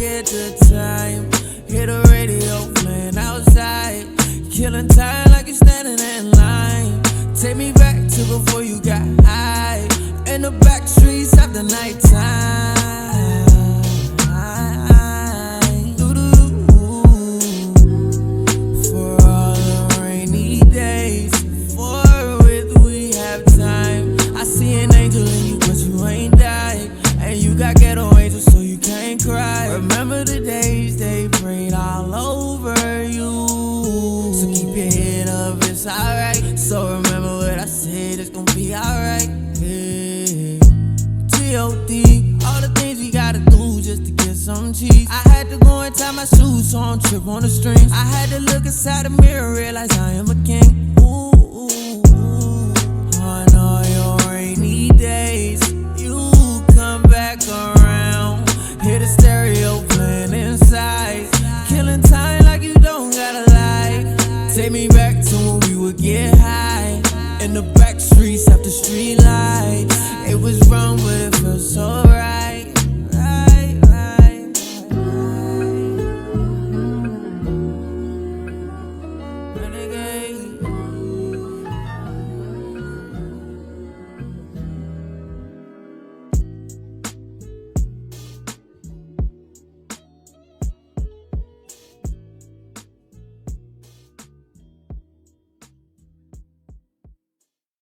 get the time. Hear the radio playing outside, killing time like you're standing in line. Take me back to before you got high, in the back streets after nighttime. For all the rainy days, for with we have time. I see an angel in you, but you ain't died, and you got ghetto angels, so you can't cry. Remember the days they prayed all over you, so keep your head up, it's alright. So remember what I said, it's gonna be alright. Yeah. G.O.D. all the things we gotta do just to get some cheese. I had to go and tie my shoes so I don't trip on the strings. I had to look inside the mirror, realize I am a king.